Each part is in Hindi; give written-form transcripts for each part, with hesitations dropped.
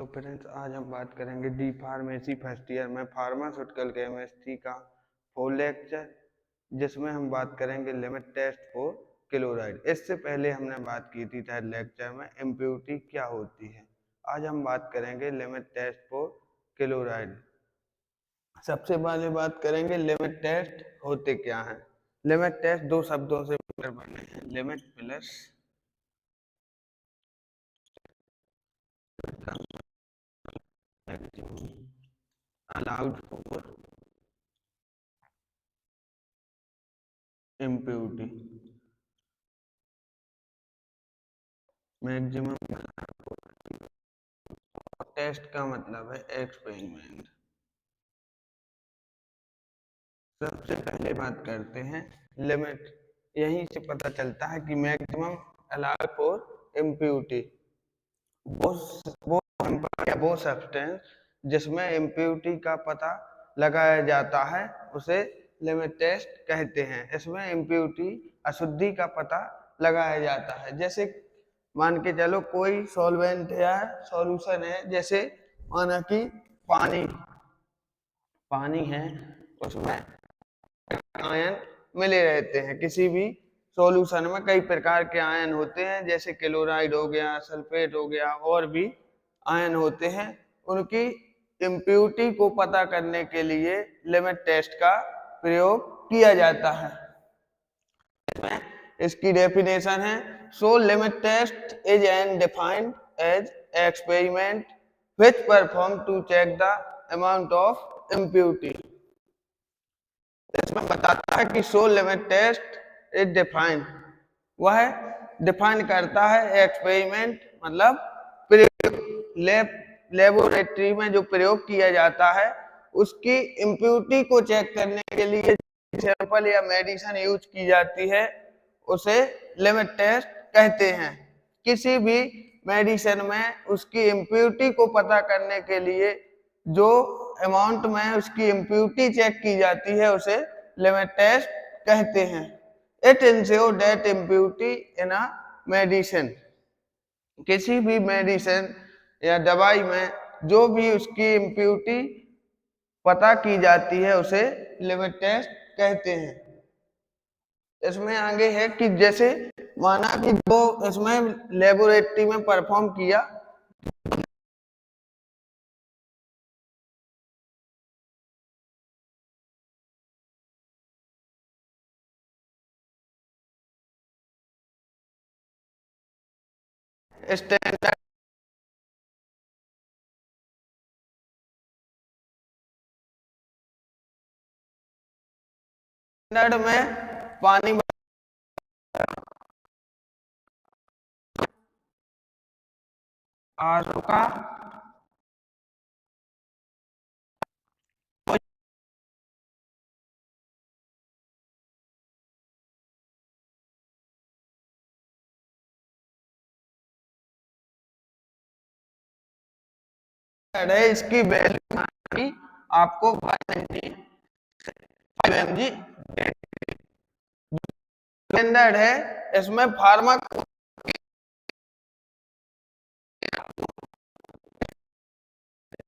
तो फ्रेंड्स, आज हम बात करेंगे डी फार्मेसी फर्स्ट ईयर में फार्मास्यूटिकल केमिस्ट्री का 4 लेक्चर, जिसमें हम बात करेंगे लिमिट टेस्ट फॉर क्लोराइड। इससे पहले हमने बात की थी थर्ड लेक्चर में इम्प्योरिटी क्या होती है। आज हम बात करेंगे लिमिट टेस्ट फॉर क्लोराइड। सबसे पहले बात करेंगे लिमिट टेस्ट होते क्या हैं। लिमिट टेस्ट दो शब्दों से बने हैं, limit plus allowed for impurity, maximum. Test का मतलब है एक्सपेरिमेंट। सबसे पहले बात करते हैं लिमिट। यहीं से पता चलता है कि मैक्सिमम अलाउ फॉर इम्प्योरिटी वो सब्सटेंस जिसमें इम्प्योरिटी का पता लगाया जाता है उसे लिमिट टेस्ट कहते हैं। इसमें इम्प्योरिटी अशुद्धि का पता लगाया जाता है। जैसे मान के चलो कोई सॉल्वेंट या सॉल्यूशन है, जैसे माना कि पानी है, उसमें आयन मिले रहते हैं। किसी भी सॉल्यूशन में कई प्रकार के आयन होते हैं, जैसे क्लोराइड हो गया, सल्फेट हो गया, और भी आयन होते हैं। उनकी इम्प्योरिटी को पता करने के लिए लिमिट टेस्ट का प्रयोग किया जाता है। इसकी डेफिनेशन है, so limit test is an defined as experiment which perform to check the amount of impurity. इसमें बताता है कि so limit test is defined, वह डिफाइन करता है एक्सपेरिमेंट मतलब प्रयोग, लेबोरेटरी में जो प्रयोग किया जाता है उसकी इम्प्योरिटी को चेक करने के लिए सैंपल या मेडिसिन यूज की जाती है, उसे लिमिट टेस्ट कहते हैं। किसी भी मेडिसिन में उसकी इम्प्योरिटी को पता करने के लिए जो अमाउंट में उसकी इम्प्योरिटी चेक की जाती है उसे लिमिट टेस्ट कहते हैं। It ensure that impurity in a medicine, किसी भी मेडिसिन या दवाई में जो भी उसकी इम्प्योरिटी पता की जाती है उसे लिमिट टेस्ट कहते हैं। इसमें आगे है कि जैसे माना कि जो इसमें लेबोरेटरी में परफॉर्म किया, स्टैंडर्ड में पानी आर का है, इसकी वैल्यू आपको 5 mg स्टैंडर्ड है। इसमें फार्मा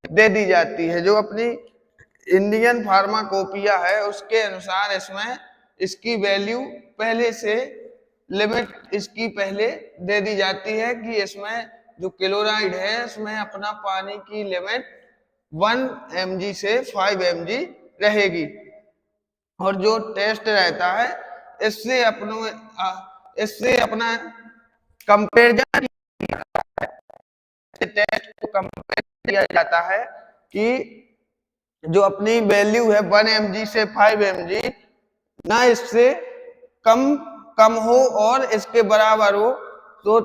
दे दी जाती है, जो अपनी इंडियन फार्माकोपिया है उसके अनुसार इसमें इसकी वैल्यू पहले से लिमिट इसकी पहले दे दी जाती है कि इसमें जो क्लोराइड है इसमें अपना पानी की लिमिट 1 mg से 5 mg रहेगी। और जो टेस्ट रहता है इससे अपना कंपेरिजन टेस्ट को कंपेयर किया जाता है कि जो अपनी वैल्यू है 1 mg से 5 mg ना इससे कम हो और इसके बराबर हो तो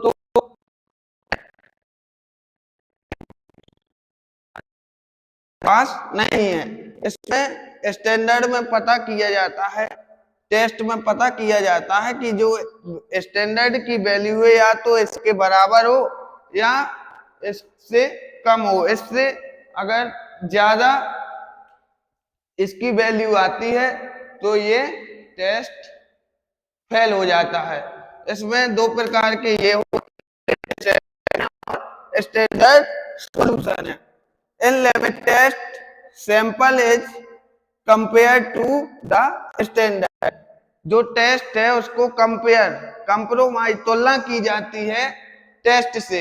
पास नहीं है। इसमें स्टैंडर्ड में पता किया जाता है, टेस्ट में पता किया जाता है कि जो स्टैंडर्ड की वैल्यू है या तो इसके बराबर हो या इससे कम हो। इससे अगर ज्यादा इसकी वैल्यू आती है तो ये टेस्ट फेल हो जाता है। इसमें दो प्रकार के ये स्टैंडर्ड सॉल्यूशन है। In limit test sample is compare to the standard, जो टेस्ट है उसको कंपेयर कंप्रोमाइज तुलना की जाती है टेस्ट से।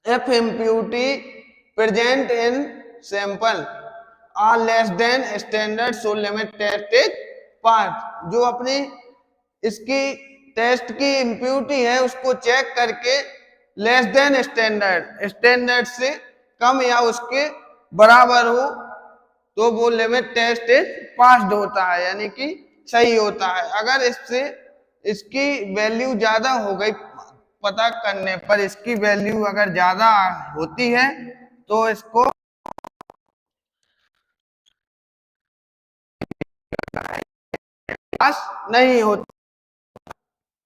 If impurity present in sample are less than standard so limit test is pass. जो अपनी इसकी टेस्ट की इम्प्यूरिटी है उसको चेक करके लेस देन स्टैंडर्ड से कम या उसके बराबर हो तो वो लिमिट टेस्ट इज पास्ड होता है, यानी कि सही होता है। अगर इससे इसकी वैल्यू ज्यादा हो गई, पता करने पर इसकी वैल्यू अगर ज्यादा होती है तो इसको पास नहीं होता।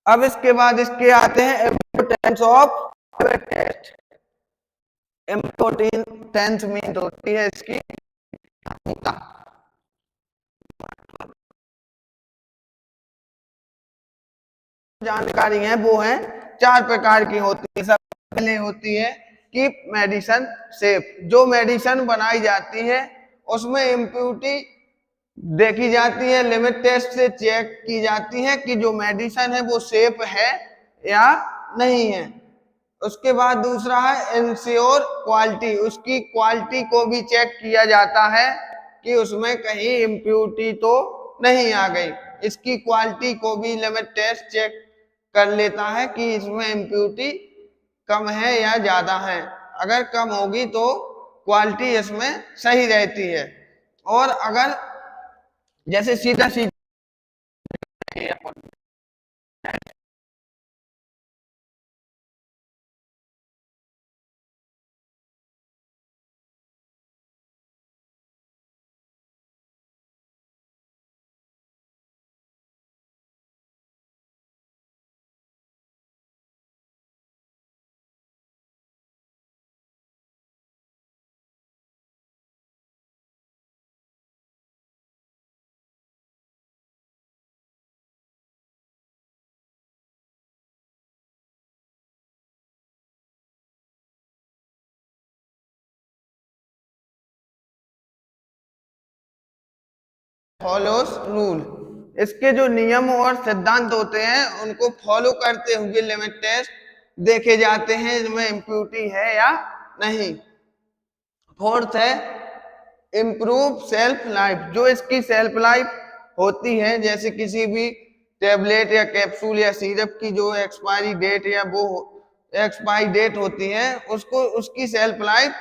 अब इसके बाद इसके आते हैं importance of test. Importance mean होती है इसकी जानकारी है वो है 4 प्रकार की होती है। सबसे पहले होती है कि मेडिसिन सेफ, जो मेडिसिन बनाई जाती है उसमें इम्प्यूरिटी देखी जाती है, लिमिट टेस्ट से चेक की जाती है कि जो मेडिसिन है वो सेफ है या नहीं है। उसके बाद दूसरा है इंश्योर क्वालिटी, उसकी क्वालिटी को भी चेक किया जाता है कि उसमें कहीं इम्प्यूरिटी तो नहीं आ गई। इसकी क्वालिटी को भी लिमिट टेस्ट चेक कर लेता है कि इसमें इम्प्यूरिटी कम है या ज्यादा है। अगर कम होगी तो क्वालिटी इसमें सही रहती है। और अगर जैसे सीधा सीधा फॉलोस रूल, इसके जो नियम और सिद्धांत होते हैं उनको फॉलो करते हुए लिमिट टेस्ट देखे जाते हैं इनमें इम्प्यूरिटी है या नहीं। फोर्थ है इम्प्रूव सेल्फ लाइफ, जो इसकी सेल्फ लाइफ होती है जैसे किसी भी टेबलेट या कैप्सूल या सिरप की जो एक्सपायरी डेट या वो एक्सपायरी डेट होती है उसको उसकी सेल्फ लाइफ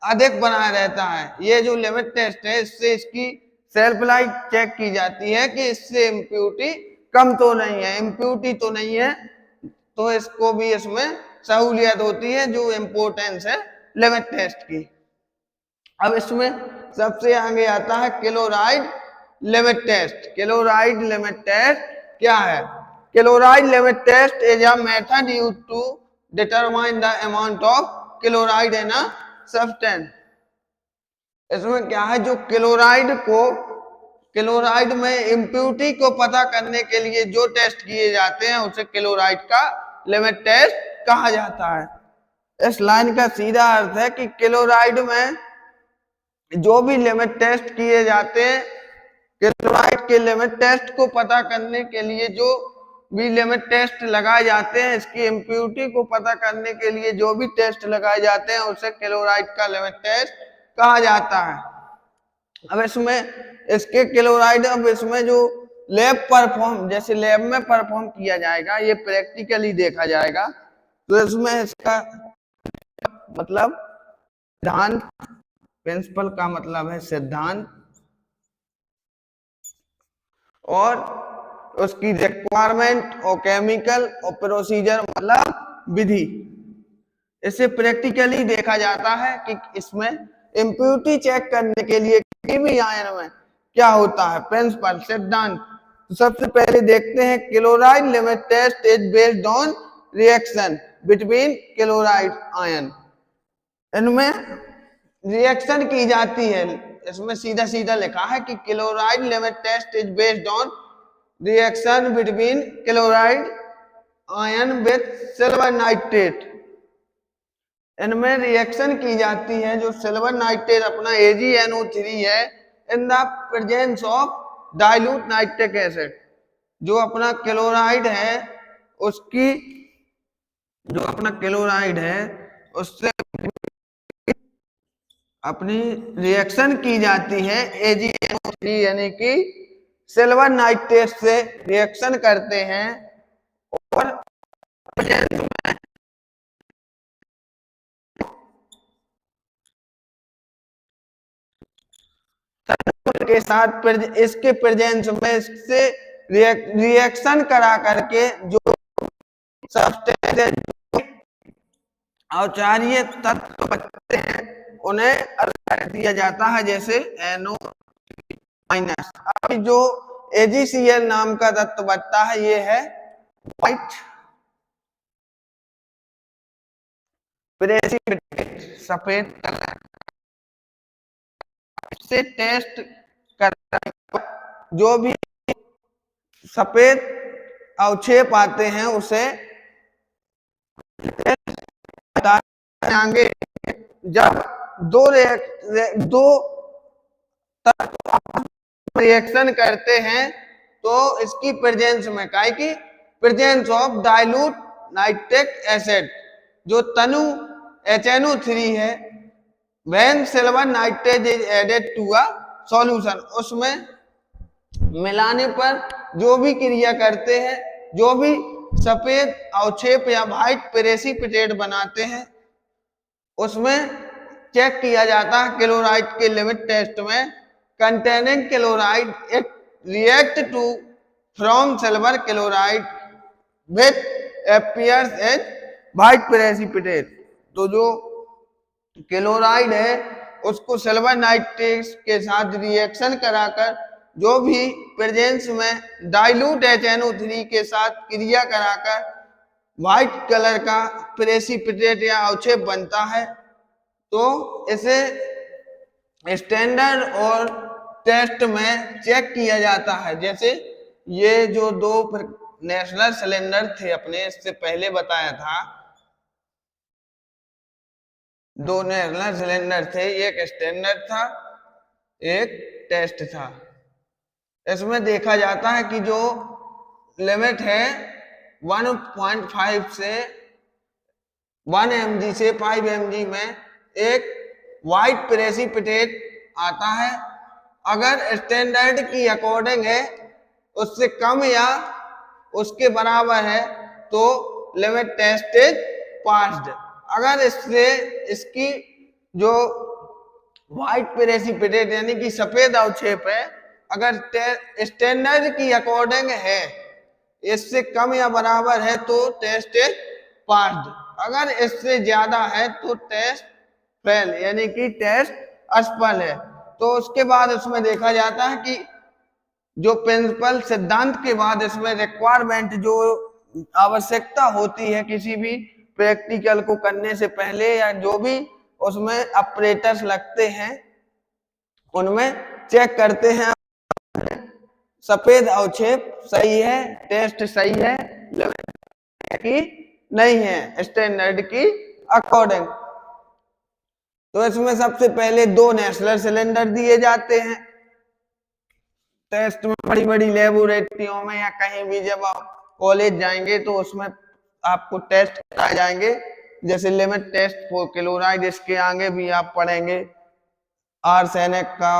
अधिक बना रहता है। ये जो लिमिट टेस्ट है इससे इसकी सेल्फ लाइफ चेक की जाती है कि इससे इम्प्यूरिटी कम तो नहीं है, इम्प्यूरिटी तो नहीं है, तो इसको भी इसमें सहूलियत होती है जो इम्पोर्टेंस है लिमिट टेस्ट की। अब इसमें सबसे आगे आता है chloride limit test. Chloride limit test क्या है? Chloride limit test is a method use to determine the amount of chloride in a substance. इसमें क्या है, जो क्लोराइड में इम्प्यूरिटी को पता करने के लिए जो टेस्ट किए जाते हैं उसे क्लोराइड का लिमिट टेस्ट कहा जाता है। इस लाइन का सीधा अर्थ है कि क्लोराइड में जो भी लिमिट टेस्ट किए जाते हैं, क्लोराइड के लिमिट टेस्ट को पता करने के लिए जो भी लिमिट टेस्ट लगाए जाते हैं, इसकी इम्प्यूरिटी को पता करने के लिए जो भी टेस्ट लगाए जाते हैं उसे क्लोराइड का लिमिट टेस्ट कहा जाता है। अब इसमें इसके क्लोराइड, अब इसमें जो लैब परफॉर्म, जैसे लैब में परफॉर्म किया जाएगा, ये प्रैक्टिकली देखा जाएगा, तो इसमें इसका मतलब सिद्धांत, प्रिंसिपल का मतलब है सिद्धांत, और उसकी रिक्वायरमेंट और केमिकल और प्रोसीजर मतलब विधि, इसे प्रैक्टिकली देखा जाता है कि इसमें इम्प्यूरिटी चेक करने के लिए किसी भी आयन में क्या होता है। प्रिंसिपल, सिद्धांत, तो सबसे पहले देखते हैं chloride limit test is based on reaction between chloride ion. इनमें रिएक्शन की जाती है, इसमें सीधा सीधा लिखा है कि chloride limit test is based on reaction between chloride ion with silver nitrate. इनमें रिएक्शन की जाती है जो सिल्वर नाइट्रेट अपना AgNO3 है in the presence of dilute nitric acid. जो अपना क्लोराइड है उसकी जो अपना क्लोराइड है उससे अपनी रिएक्शन की जाती है AgNO3 यानी कि सिल्वर नाइट्रेट से रिएक्शन करते हैं और के साथ इसके प्रेजेंस में इससे रिएक्शन करा करके जो सब्सटेंस औचार्य तत्व बचते हैं उन्हें अलग कर दिया जाता है जैसे NO-। अभी जो AgCl नाम का तत्व बचता है ये है व्हाइट प्रेसिपिटेट सफेद कलर से टेस्ट करने जो भी सफेद अवक्षेप आते हैं उसे बताएंगे। जब दो रिएक्शन करते हैं तो इसकी प्रेजेंस में काय की presence of dilute nitric acid जो तनु HNO3 है when silver nitrate is added to a solution उसमें मिलाने पर जो भी क्रिया करते हैं जो भी सफेद अवक्षेप या व्हाइट प्रेसिपिटेट बनाते हैं उसमें चेक किया जाता है क्लोराइड के लिमिट टेस्ट में containing chloride it react to from silver chloride with appears as white precipitate. तो जो क्लोराइड है उसको सिल्वर नाइट्रेट के साथ रिएक्शन कराकर जो भी प्रेजेंस में डाइल्यूट HNO3 के साथ क्रिया कराकर व्हाइट कलर का प्रेसिपिटेट या अवक्षेप बनता है तो इसे स्टैंडर्ड और टेस्ट में चेक किया जाता है। जैसे ये जो दो नेशनल सिलेंडर थे अपने इससे पहले बताया था दो नेशनल सिलेंडर थे एक स्टैंडर्ड था एक टेस्ट था। इसमें देखा जाता है कि जो लिमिट है 1.5 से 1 mg से 5 mg में एक व्हाइट प्रेसिपिटेट आता है। अगर स्टैंडर्ड की अकॉर्डिंग है उससे कम या उसके बराबर है तो लिमिट टेस्ट इज पास्ड। अगर इससे इसकी जो व्हाइट प्रेसिपिटेट यानी कि सफेद अवक्षेप है अगर स्टैंडर्ड की अकॉर्डिंग है इससे कम या बराबर है तो टेस्ट इज पास्ड। अगर इससे ज्यादा है तो टेस्ट फेल यानी कि टेस्ट असफल है। तो उसके बाद उसमें देखा जाता है कि जो प्रिंसिपल सिद्धांत के बाद इसमें रिक्वायरमेंट जो आवश्यकता होती है किसी भी प्रैक्टिकल को करने से पहले या जो भी उसमें ऑपरेटर्स लगते हैं उनमें चेक करते हैं सफेद अवक्षेप सही है टेस्ट सही है कि नहीं है स्टैंडर्ड की अकॉर्डिंग। तो इसमें सबसे पहले दो नेशनल सिलेंडर दिए जाते हैं टेस्ट में बड़ी बड़ी लेबोरेटरियों में या कहीं भी जब आप कॉलेज जाएंगे तो उसमें आपको टेस्ट कराए जाएंगे जैसे लिमिट टेस्ट फॉर क्लोराइड इसके आगे भी आप पढ़ेंगे आर्सेनिक का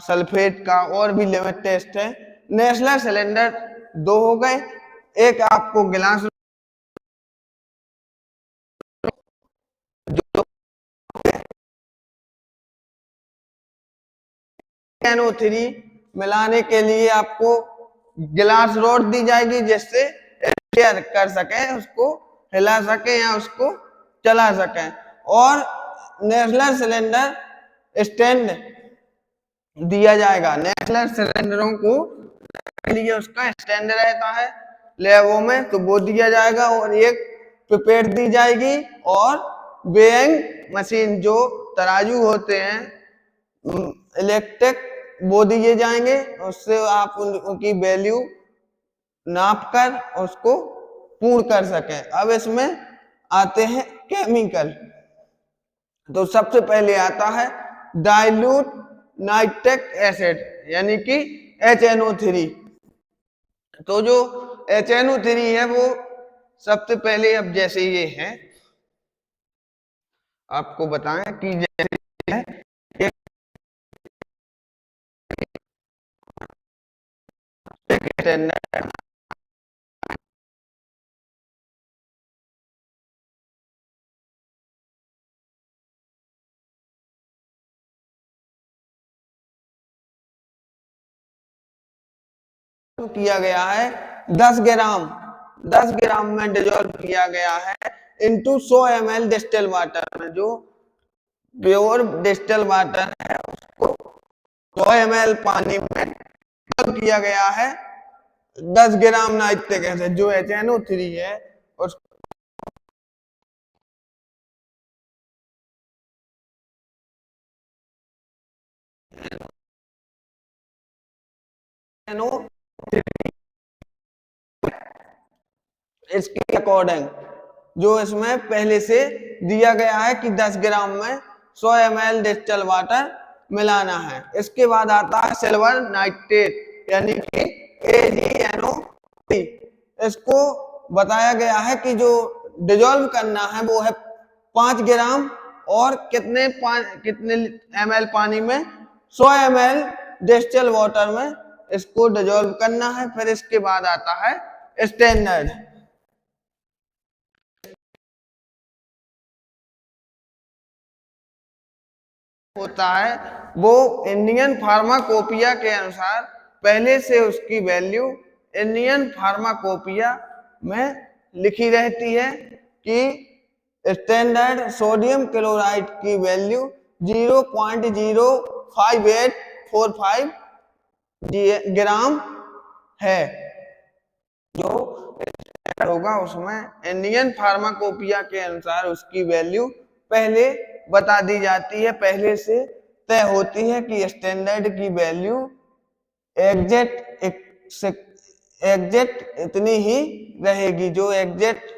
सल्फेट का और भी लिमिट टेस्ट है। नेशनल सिलेंडर दो हो गए एक आपको गिलास NO3 मिलाने के लिए आपको गिलास रोड दी जाएगी जिससे शेयर कर सके उसको हिला सके या उसको चला सके और नेशनल सिलेंडर स्टैंड दिया जाएगा। नेशनल सिलेंडरों को लिए उसका स्टैंड रहता है लैबों में तो वो दिया जाएगा और एक पिपेट दी जाएगी और वेइंग मशीन जो तराजू होते हैं इलेक्ट्रिक वो दिए जाएंगे उससे आप उनकी वैल्यू नाप कर उसको पूर्ण कर सकें। अब इसमें आते हैं केमिकल तो सबसे पहले आता है डाइल्यूट नाइट्रिक एसिड यानी कि HNO3। तो जो HNO3 है वो सबसे पहले, अब जैसे ये है आपको बताएं कि जैसे है एक किया गया है 10 ग्राम, 10 ग्राम में डिजोल्व किया गया है इनटू 100 ml डिस्टिल वाटर में। जो प्योर डिस्टिल वाटर है उसको 100 ml पानी में डिजोल्व किया गया है 10 ग्राम नाइट्रिक एसिड जो HNO3 है उसको इसके अकॉर्डिंग जो इसमें पहले से दिया गया है कि 10 ग्राम में 100 ml डिस्टिल वाटर मिलाना है। इसके बाद आता है सिल्वर नाइट्रेट यानी कि AgNO3। इसको बताया गया है कि जो डिजोल्व करना है वो है 5 ग्राम और कितने ml पानी में 100 ml डिस्टिल वाटर में इसको डिजोल्व करना है। फिर इसके बाद आता है स्टैंडर्ड होता है वो इंडियन फार्माकोपिया के अनुसार पहले से उसकी वैल्यू इंडियन फार्माकोपिया में लिखी रहती है कि स्टैंडर्ड सोडियम क्लोराइड की वैल्यू 0.05845 ग्राम है। जो होगा उसमें इंडियन फार्माकोपिया के अनुसार उसकी वैल्यू पहले बता दी जाती है, पहले से तय होती है कि स्टैंडर्ड की वैल्यू एग्जैक्ट एग्जैक्ट इतनी ही रहेगी। जो एग्जैक्ट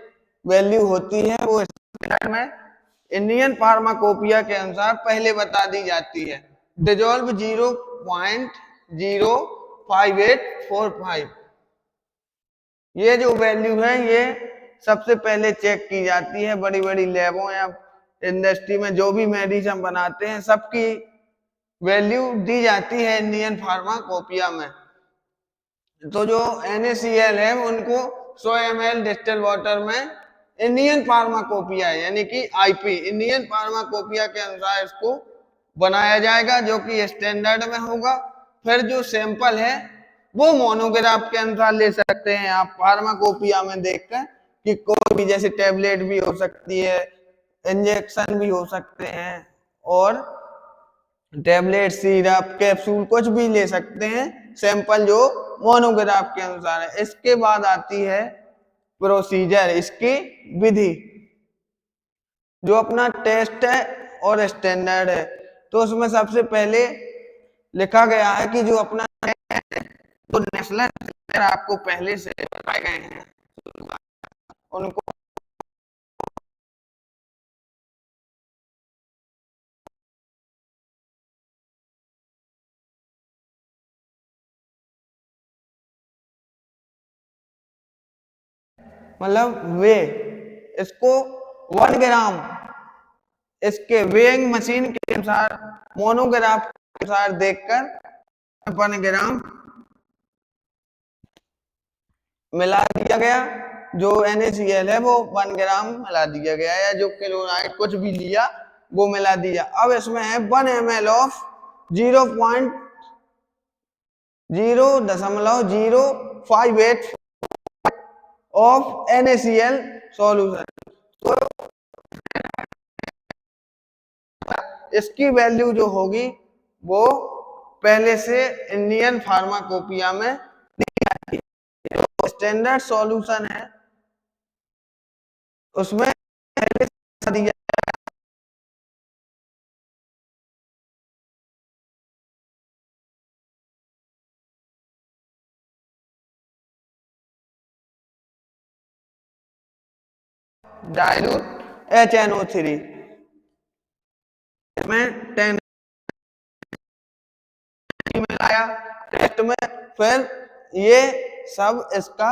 वैल्यू होती है वो स्टैंडर्ड में इंडियन फार्माकोपिया के अनुसार पहले बता दी जाती है। डिजोल्व 0.05845। ये जो वैल्यू है ये सबसे पहले चेक की जाती है बड़ी बड़ी लैबों या इंडस्ट्री में। जो भी मेडिसिन बनाते हैं सबकी वैल्यू दी जाती है इंडियन फार्माकोपिया में। तो जो NaCl है उनको 100 ml डिस्टिल वाटर में इंडियन फार्माकोपिया यानी कि IP इंडियन फार्माकोपिया के अनुसार इसको बनाया जाएगा जो कि स्टैंडर्ड में होगा। फिर जो सैंपल है वो मोनोग्राफ के अनुसार ले सकते हैं आप फार्माकोपिया में देखकर कि कोई भी, जैसे टेबलेट भी हो सकती है, इंजेक्शन भी हो सकते हैं और टेबलेट सिरप कैप्सूल कुछ भी ले सकते हैं सैंपल जो मोनोग्राफ के अनुसार है। इसके बाद आती है प्रोसीजर, इसकी विधि। जो अपना टेस्ट है और स्टैंडर्ड है तो उसमें सबसे पहले लिखा गया है कि जो अपना तो नेशनल आपको पहले से बताए गए हैं उनको मतलब वे इसको 1 ग्राम इसके वेइंग मशीन के अनुसार मोनोग्राफ के अनुसार देखकर 1 ग्राम मिला दिया गया। जो NaCl है वो 1 ग्राम मिला दिया गया या जो क्लोराइड कुछ भी लिया वो मिला दिया। अब इसमें है 1 ml of 0.058 of NaCl solution. तो इसकी वैल्यू जो होगी वो पहले से इंडियन फार्माकोपिया में स्टैंडर्ड सॉल्यूशन है उसमें पहले से दिया डाइल्यूट HNO3 इसमें 10 मिलाया टेस्ट में, फिर ये सब इसका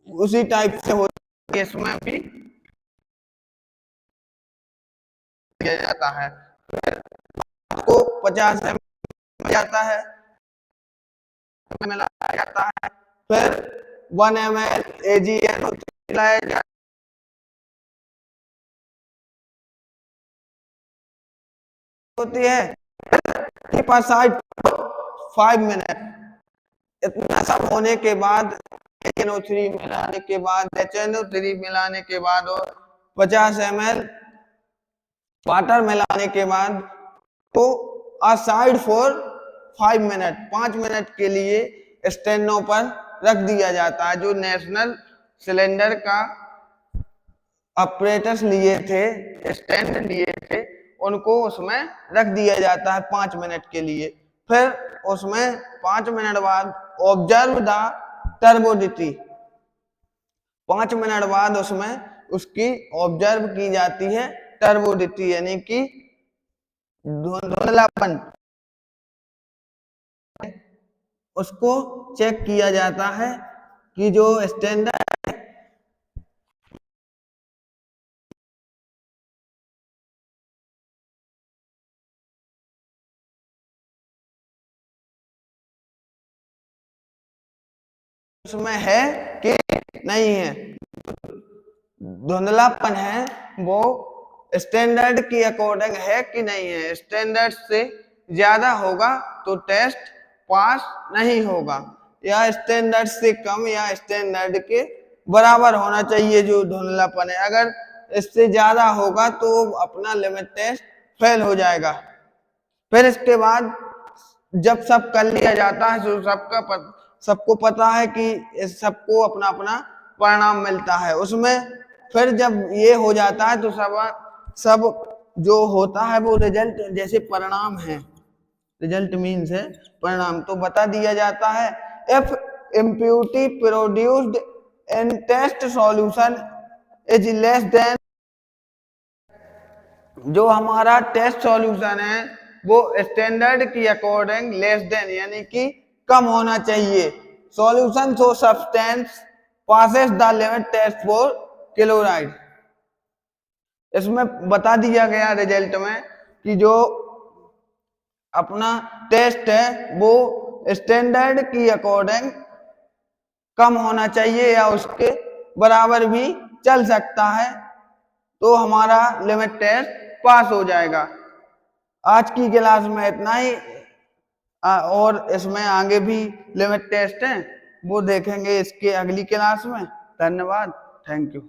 उसी टाइप से होता है, इसमें भी किया जाता है। को 50 ml जाता है, मिलाया जाता है, फिर 1 ml AgNO मिलाया जाता होती है 5 मिनट। इतना सब होने के बाद HNO3 मिलाने के बाद HNO3 मिलाने के बाद और 50 ml वाटर मिलाने के बाद तो असाइड फॉर 5 मिनट, 5 मिनट के लिए स्टैंडों पर रख दिया जाता है। जो नेशनल सिलेंडर का ऑपरेटर्स लिए थे, स्टैंड लिए थे, उनको उसमें रख दिया जाता है 5 मिनट के लिए। फिर उसमें 5 मिनट बाद ऑब्जर्व द टर्बोडिटी, 5 मिनट बाद उसमें उसकी ऑब्जर्व की जाती है टर्बोडिटी, यानी कि धुंधलापन, उसको चेक किया जाता है कि जो स्टैंडर्ड उसमें है कि नहीं है, धुंधलापन है वो स्टैंडर्ड की अकॉर्डिंग है कि नहीं है। स्टैंडर्ड से ज्यादा होगा तो टेस्ट पास नहीं होगा, या स्टैंडर्ड से कम या स्टैंडर्ड के बराबर होना चाहिए जो धुंधलापन है। अगर इससे ज्यादा होगा तो अपना लिमिट टेस्ट फेल हो जाएगा। फिर इसके बाद जब सब कर लिया जाता है तो सबको पता है कि सबको अपना अपना परिणाम मिलता है उसमें। फिर जब ये हो जाता है तो सब जो होता है वो रिजल्ट, जैसे परिणाम है, रिजल्ट मीन्स है परिणाम, तो बता दिया जाता है if impurity produced in test solution is less than, जो हमारा टेस्ट सॉल्यूशन है वो स्टैंडर्ड की अकॉर्डिंग लेस देन यानी कि कम होना चाहिए। Solution so substance passes the limit test for chloride, इसमें बता दिया गया रिजल्ट में कि जो अपना टेस्ट है वो स्टैंडर्ड की अकॉर्डिंग कम होना चाहिए या उसके बराबर भी चल सकता है, तो हमारा लिमिट टेस्ट पास हो जाएगा। आज की क्लास में इतना ही, और इसमें आगे भी लिमिट टेस्ट है वो देखेंगे इसके अगली क्लास में। धन्यवाद, थैंक यू।